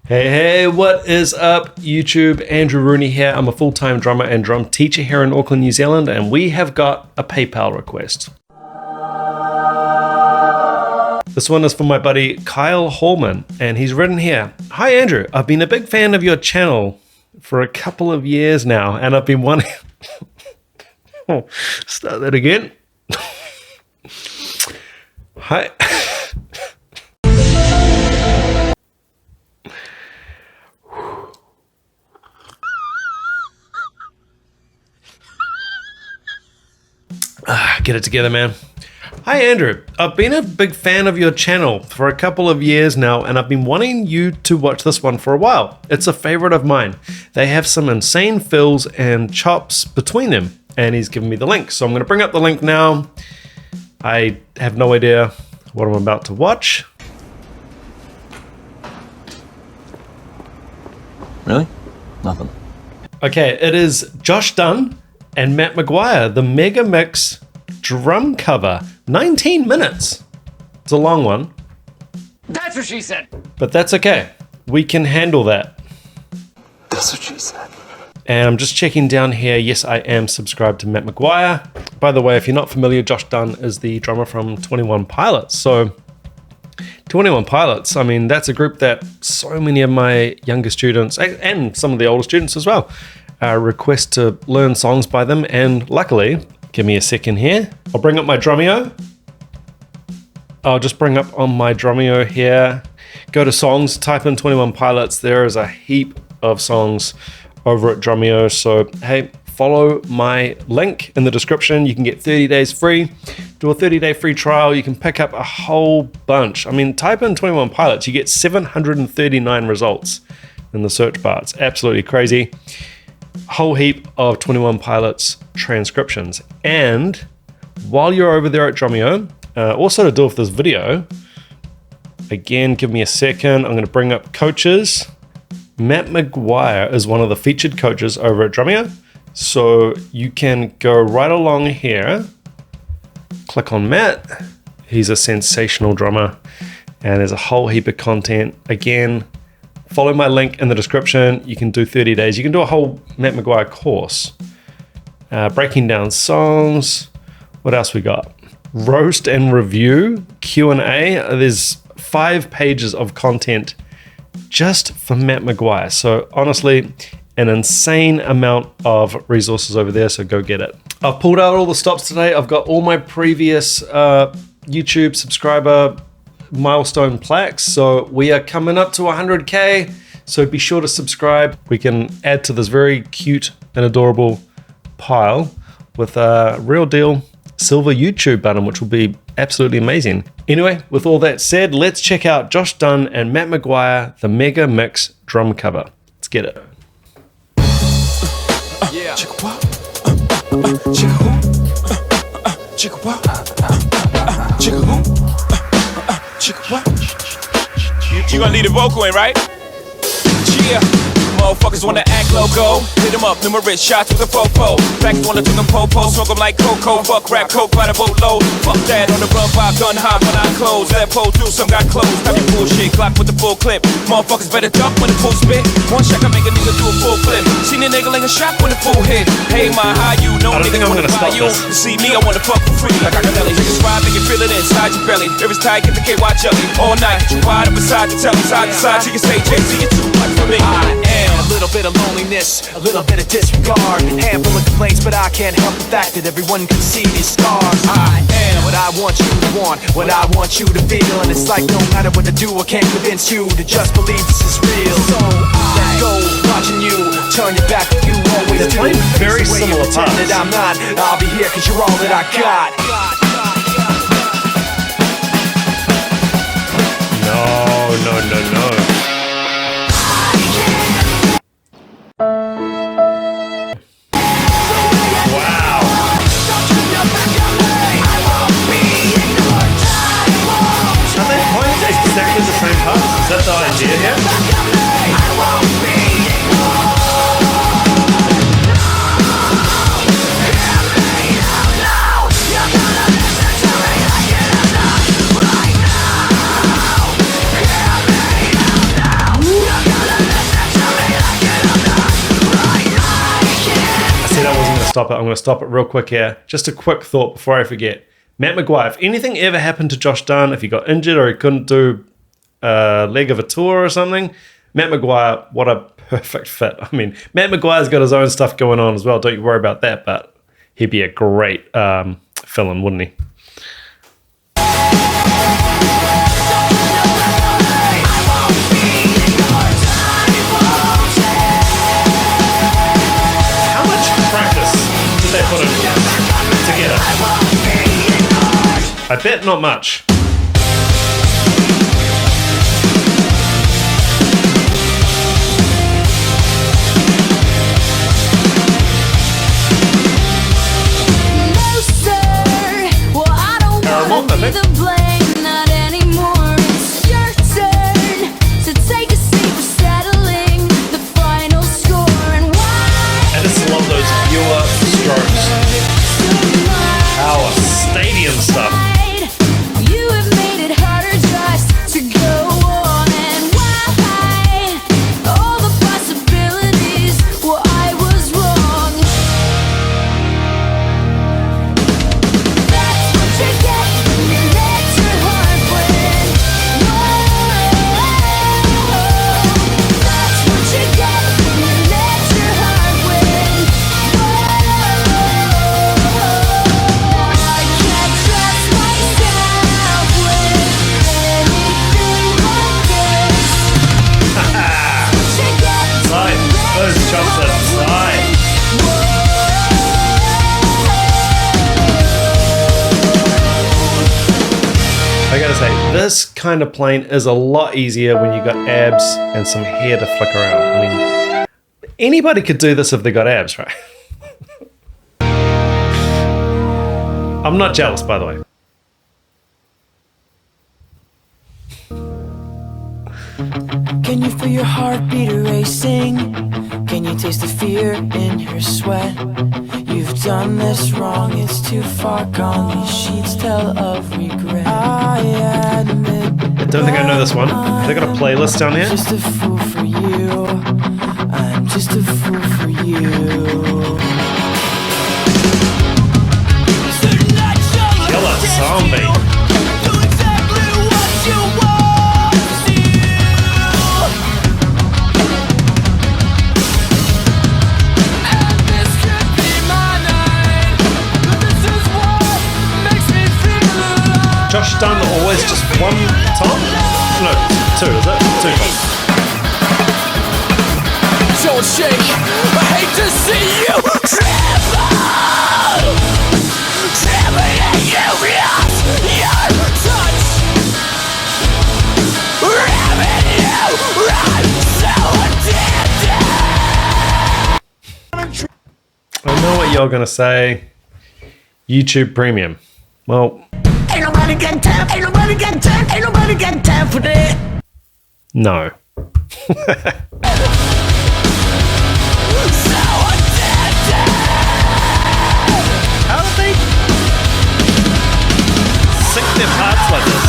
Hey, what is up, YouTube? Andrew Rooney here. I'm a full-time drummer and drum teacher here in Auckland, New Zealand, and we have got a PayPal request. This one is from my buddy Kyle Hallman, and he's written here, "Hi Andrew, I've been a big fan of your channel for a couple of years now, and I've been wanting..." Start that again. Hi. Get it together, man. Hi Andrew, I've been a big fan of your channel for a couple of years now, and I've been wanting you to watch this one for a while. It's a favorite of mine. They have some insane fills and chops between them, and he's given me the link. So I'm gonna bring up the link now. I have no idea what I'm about to watch. Really? Nothing. Okay, it is Josh Dunn and Matt McGuire, the MegaMix drum cover. 19 minutes. It's a long one. That's what she said. But that's okay. We can handle that. That's what she said. And I'm just checking down here. Yes, I am subscribed to Matt McGuire. By the way, if you're not familiar, Josh Dunn is the drummer from 21 Pilots. So 21 Pilots, I mean, that's a group that so many of my younger students and some of the older students as well request to learn songs by them. And luckily, give me a second here. I'll bring up my Drumeo. I'll just bring up on my Drumeo here. Go to songs, type in 21 Pilots. There is a heap of songs over at Drumeo. So, hey, follow my link in the description. You can get 30 days free. Do a 30-day free trial. You can pick up a whole bunch. I mean, type in 21 Pilots. You get 739 results in the search bar. It's absolutely crazy. Whole heap of 21 Pilots transcriptions. And while you're over there at Drumeo, also to do with this video, again, give me a second. I'm going to bring up coaches. Matt McGuire is one of the featured coaches over at Drumeo. So you can go right along here, click on Matt. He's a sensational drummer, and there's a whole heap of content. Again, follow my link in the description. You can do 30 days. You can do a whole Matt McGuire course. Breaking down songs. What else we got? Roast and review, Q&A. There's 5 pages of content just for Matt McGuire. So honestly, an insane amount of resources over there, so go get it. I've pulled out all the stops today. I've got all my previous YouTube subscriber milestone plaques, so we are coming up to 100K, so be sure to subscribe. We can add to this very cute and adorable pile with a real deal silver YouTube button, which will be absolutely amazing. Anyway, with all that said, let's check out Josh Dunn and Matt McGuire, the MegaMix drum cover. Let's get it. Yeah. You gonna lead the vocal in, right? Yeah. Motherfuckers wanna act loco. Hit them up, numerous shots with a fofo. Facts wanna turn them po-po, smoke them like cocoa. Fuck rap, coke by the boatload. Fuck that on the run vibe, gun hop when I close. Let pole through, some got closed. Have your bullshit, Glock with the full clip. Motherfuckers better duck when the full spit. One shot can make a nigga do a full flip. Seen a nigga ling a shot when the full hit. Hey, my how you? No nigga wanna buy you. To see me, I wanna fuck for free. Like I can belly. Take a swab, make you feel it inside your belly. If it's tight, get the KY jelly. All night, get you wide up beside you. Tell them side to side, so you can say Jay-Z, you're too much for me. I am a little bit of loneliness, a little bit of disregard, handful of complaints, but I can't help the fact that everyone can see these scars. I am what I want you to want, what I want you to feel, and it's like no matter what I do, I can't convince you to just believe this is real. So let go, watching you turn your back like you always do. Playing very similar parts. That I'm not, I'll be here 'cause you're all that I got. No. Exactly the same parts. Is that the idea here? stop it. I'm going to stop it real quick here. Just a quick thought before I forget. Matt McGuire, if anything ever happened to Josh Dunn, if he got injured or he couldn't do a leg of a tour or something, Matt McGuire, what a perfect fit. I mean, Matt McGuire's got his own stuff going on as well. Don't you worry about that, but he'd be a great fill-in, wouldn't he? How much practice did they put in together? I bet not much. I gotta say, this kind of playing is a lot easier when you got abs and some hair to flick around. I mean, anybody could do this if they got abs, right? I'm not jealous, by the way. Can you feel your heartbeat racing? Can you taste the fear in your sweat? You've done this wrong, it's too far gone. These sheets tell of regret. I admit I don't think I know this one. Have they got a playlist down here? I'm just a fool for you. I'm just a fool for you. Killer zombie. Josh Dunn always just one top? No, two, is it? Two tops. Don't shake, I hate to see you tremble. Trembling at you, yes, your touch. Ramming you, I'm so addicted. I know what you're gonna say. YouTube Premium. Well, Ain't nobody got time, ain't nobody got time, ain't nobody got time for that. no. How do they sink their parts like this?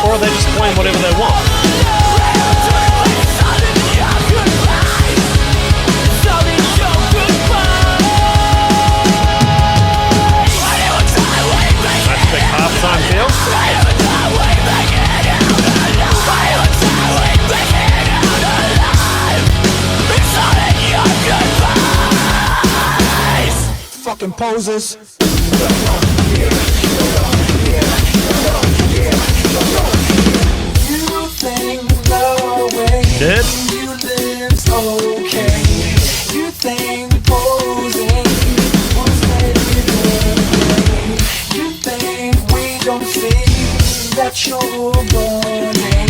Or are they just playing whatever they want? Halftime feel? Fucking poses. You think the way Did? you live's okay. You think posing was maybe good. You think we don't see that you're burning.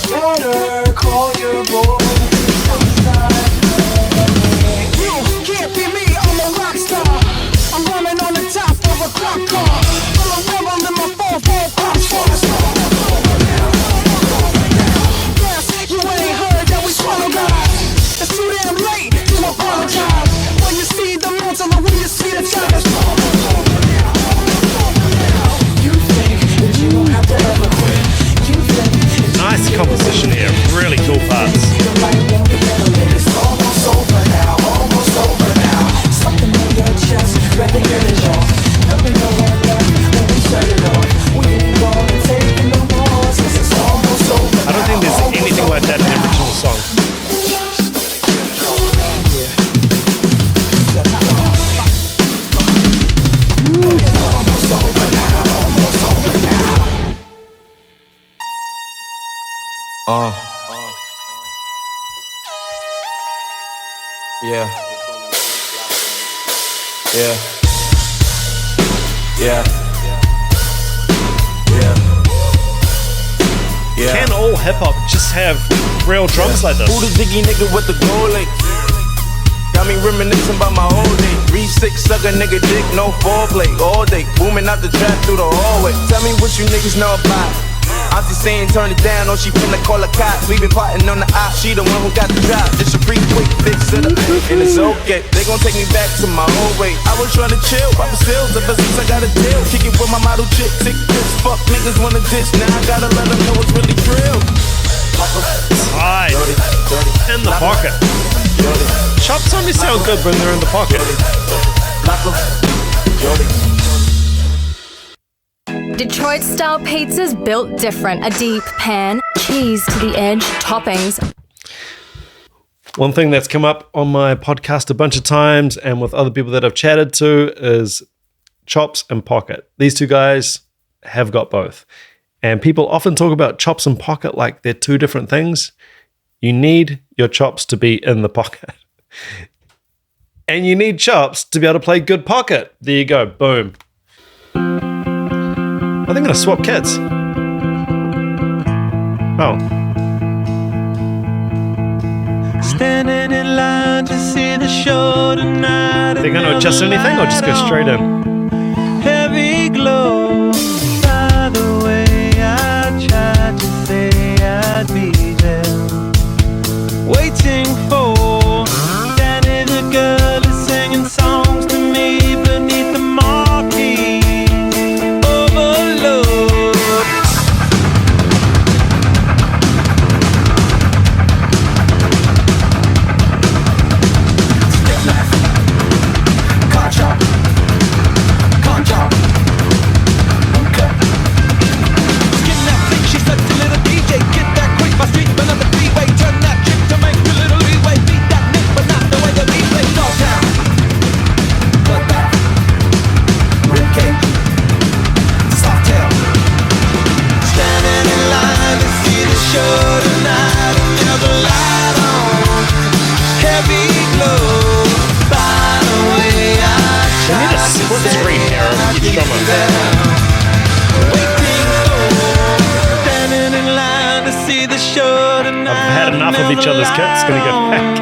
Better call your boy. You can't be me, I'm a rock star. I'm running on the top of a clock car. I'm a rebel in my 4-4 pops. Yes, you ain't heard that we Yeah. Yeah. Yeah. Yeah. Yeah. Can all hip hop just have real drums like this? Who the diggy nigga with the gold lake? Got me reminiscing about my old day. 3-6 suck a nigga dick, no foreplay. All day, booming out the trap through the hallway. Tell me what you niggas know about it. Auntie saying turn it down, or she finna call a cop. We been plotting on the op, she the one who got the drop. It's a free quick fix to the and it's okay. They gon' take me back to my old way. I was trying to chill, pop sales, ever since I got a deal. Kick it with my model chick, tick this. Fuck niggas wanna diss, now I gotta let them know it's really real. Tight. In the pocket. Chops only sound good when they're in the pocket. Detroit-style pizza's built different. A deep pan, cheese to the edge, toppings. One thing that's come up on my podcast a bunch of times and with other people that I've chatted to is chops and pocket. These two guys have got both. And people often talk about chops and pocket like they're two different things. You need your chops to be in the pocket. And you need chops to be able to play good pocket. There you go. Boom. I think I'm going to swap kits. Oh. Standing in line to see the show tonight. They're going to adjust anything or just go straight in? Heavy glow. By the way, I tried to say I'd be there, waiting for Danny the girl is singing songs to me beneath the marquee. Overload. Each other's kits, gonna go back.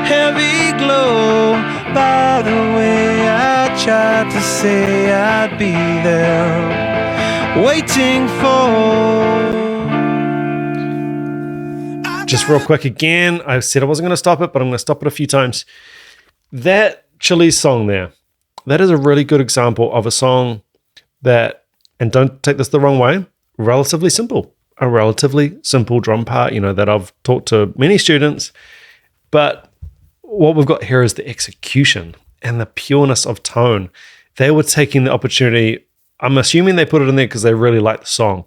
Heavy glow. By the way, I tried to say I'd be there, waiting for. Just real quick again, I said I wasn't going to stop it, but I'm going to stop it a few times. That Chili's song there, that is a really good example of a song that, and don't take this the wrong way, relatively simple. A relatively simple drum part, that I've taught to many students. But what we've got here is the execution and the pureness of tone. They were taking the opportunity, I'm assuming they put it in there because they really liked the song.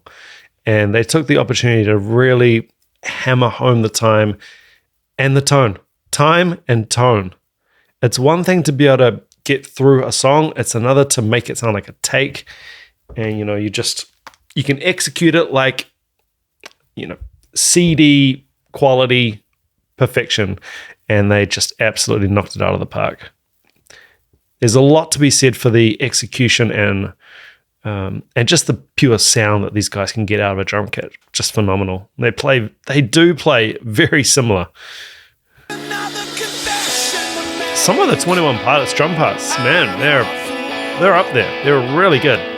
And they took the opportunity to really hammer home the time and the tone. Time and tone. It's one thing to be able to get through a song. It's another to make it sound like a take. And, you can execute it like, CD quality perfection, and they just absolutely knocked it out of the park. There's a lot to be said for the execution and just the pure sound that these guys can get out of a drum kit. Just phenomenal. They do play very similar. Some of the 21 Pilots drum parts, man, they're up there. They're really good.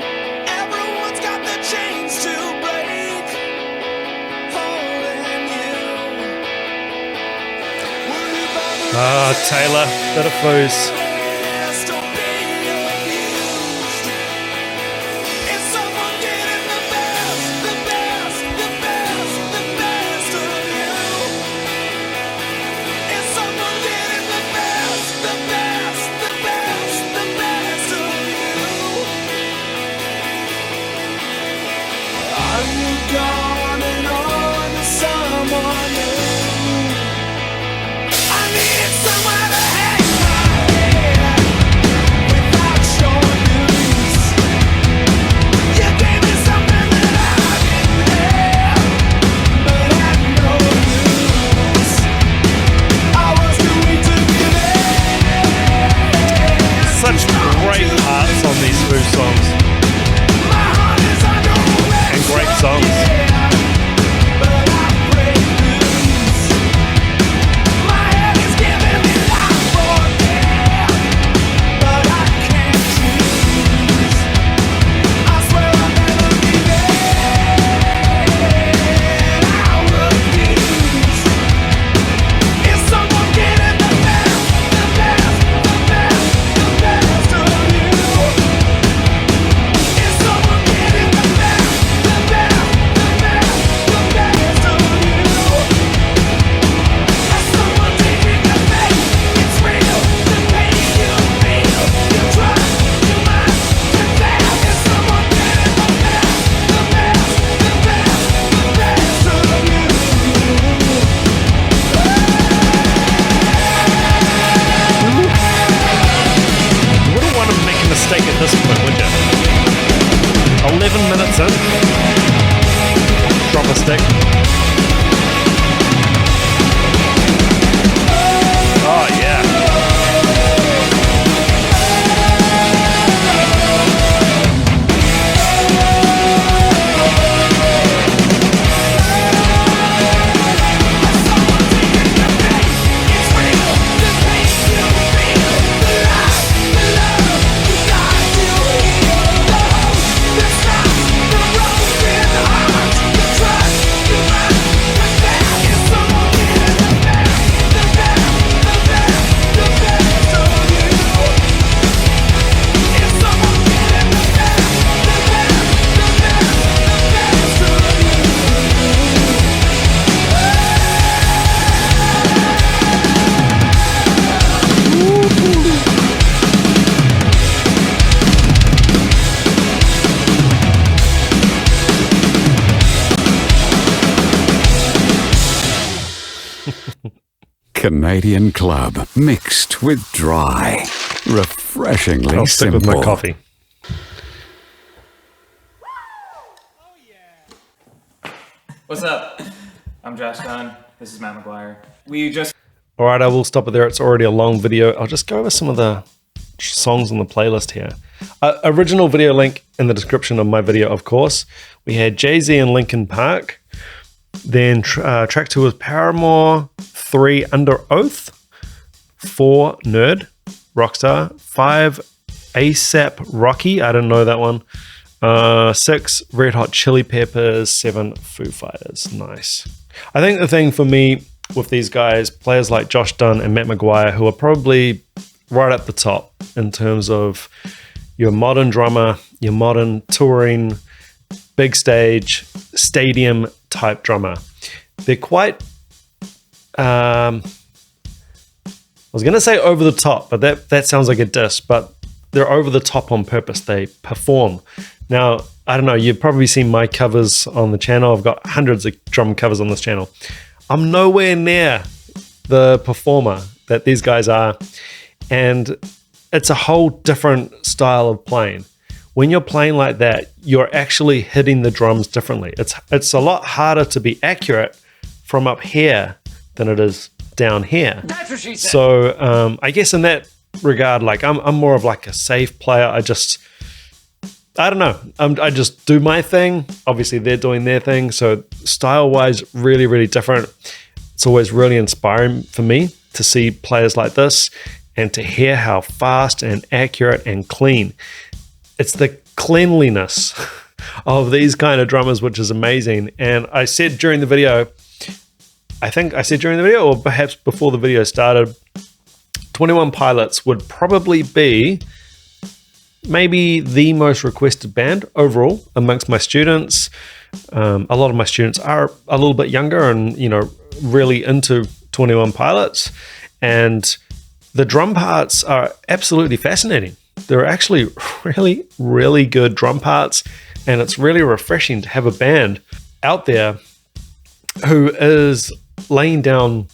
Taylor, bit of foos. Somewhere to hang my head. disappoint, would you? 11 minutes in. Drop a stick. Oh, yeah. Canadian club mixed with dry. Refreshingly I'll stick simple. with my coffee. What's up? I'm Josh Dunn. This is Matt McGuire. We just... All right, I will stop it there. It's already a long video. I'll just go over some of the songs on the playlist here. Original video link in the description of my video, of course. We had Jay-Z and Linkin Park. Then track 2 was Paramore. 3, Under Oath. 4, Nerd, Rockstar. 5, ASAP Rocky. I didn't know that one. 6, Red Hot Chili Peppers. 7, Foo Fighters. Nice. I think the thing for me with these guys, players like Josh Dunn and Matt McGuire, who are probably right at the top in terms of your modern drummer, your modern touring, big stage, stadium type drummer. They're quite, I was going to say over the top, but that sounds like a diss, but they're over the top on purpose. They perform. Now, I don't know, you've probably seen my covers on the channel. I've got hundreds of drum covers on this channel. I'm nowhere near the performer that these guys are. And it's a whole different style of playing. When you're playing like that, you're actually hitting the drums differently. It's a lot harder to be accurate from up here than it is down here. That's what she said. So I guess in that regard, like I'm more of like a safe player. I don't know. I just do my thing. Obviously, they're doing their thing. So style-wise, really, really different. It's always really inspiring for me to see players like this and to hear how fast and accurate and clean. It's the cleanliness of these kind of drummers, which is amazing. And I said during the video, I think I said during the video, or perhaps before the video started, 21 Pilots would probably be maybe the most requested band overall amongst my students. A lot of my students are a little bit younger and, you know, really into 21 Pilots. And the drum parts are absolutely fascinating. They're actually really, really good drum parts. And it's really refreshing to have a band out there who is laying down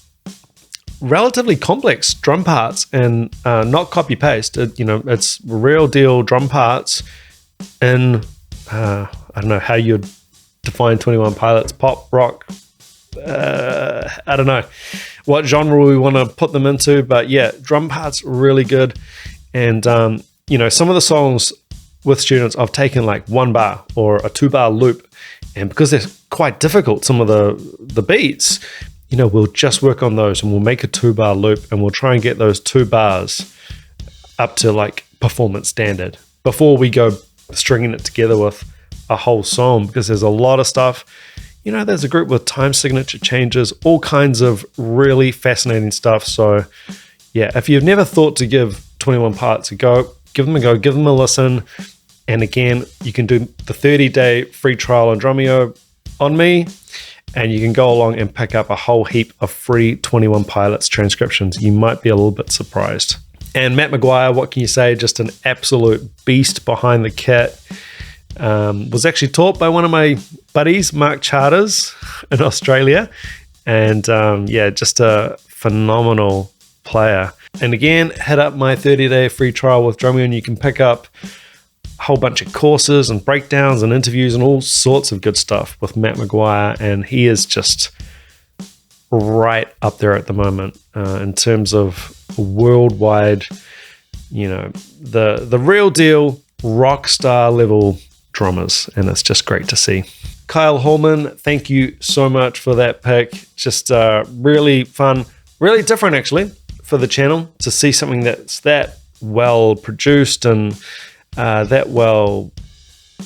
relatively complex drum parts and not copy paste. It's real deal drum parts in I don't know how you'd define 21 Pilots, pop, rock. I don't know what genre we want to put them into, but yeah, drum parts really good. And some of the songs with students, I've taken like 1 bar or a 2 bar loop, and because they're quite difficult, some of the beats, we'll just work on those and we'll make a 2 bar loop and we'll try and get those 2 bars up to like performance standard before we go stringing it together with a whole song, because there's a lot of stuff. There's a group with time signature changes, all kinds of really fascinating stuff. So yeah, if you've never thought to give 21 Pilots a go, give them a listen. And again, you can do the 30-day free trial on Drumeo on me, and you can go along and pick up a whole heap of free 21 Pilots transcriptions. You might be a little bit surprised. And Matt McGuire, what can you say? Just an absolute beast behind the kit. Was actually taught by one of my buddies, Mark Charters, in Australia. And just a phenomenal player. And again, head up my 30-day free trial with Drumeo, and you can pick up a whole bunch of courses and breakdowns and interviews and all sorts of good stuff with Matt McGuire, and he is just right up there at the moment in terms of worldwide, you know, the real deal rock star level drummers, and it's just great to see. Kyle Holman, thank you so much for that pick. Just really fun, really different actually for the channel to see something that's that well produced and that well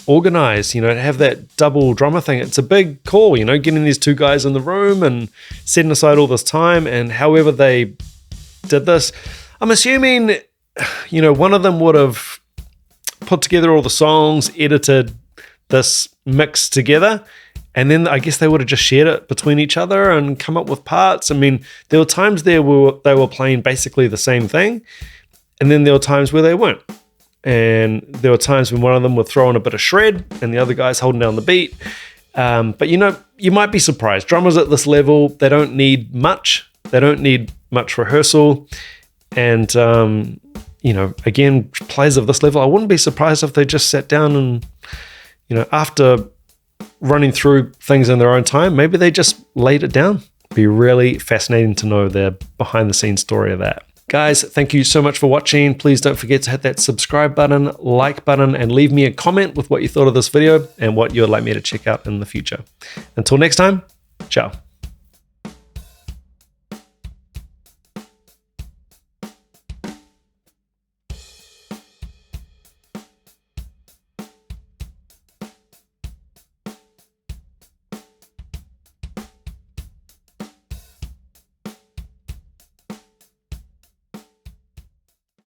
organized, you know, to have that double drummer thing. It's a big call, you know, getting these two guys in the room and setting aside all this time, and however they did this, I'm assuming, you know, one of them would have put together all the songs, edited this mix together, and then I guess they would have just shared it between each other and come up with parts. I mean, there were times there where they were playing basically the same thing, and then there were times where they weren't. And there were times when one of them would throw in a bit of shred and the other guy's holding down the beat. But you know, you might be surprised. Drummers at this level, they don't need much. They don't need much rehearsal. And, you know, again, players of this level, I wouldn't be surprised if they just sat down and, you know, after running through things in their own time, maybe they just laid it down. It'd be really fascinating to know the behind the scenes story of that. Guys, thank you so much for watching. Please don't forget to hit that subscribe button, like button, and leave me a comment with what you thought of this video and what you would like me to check out in the future. Until next time, ciao.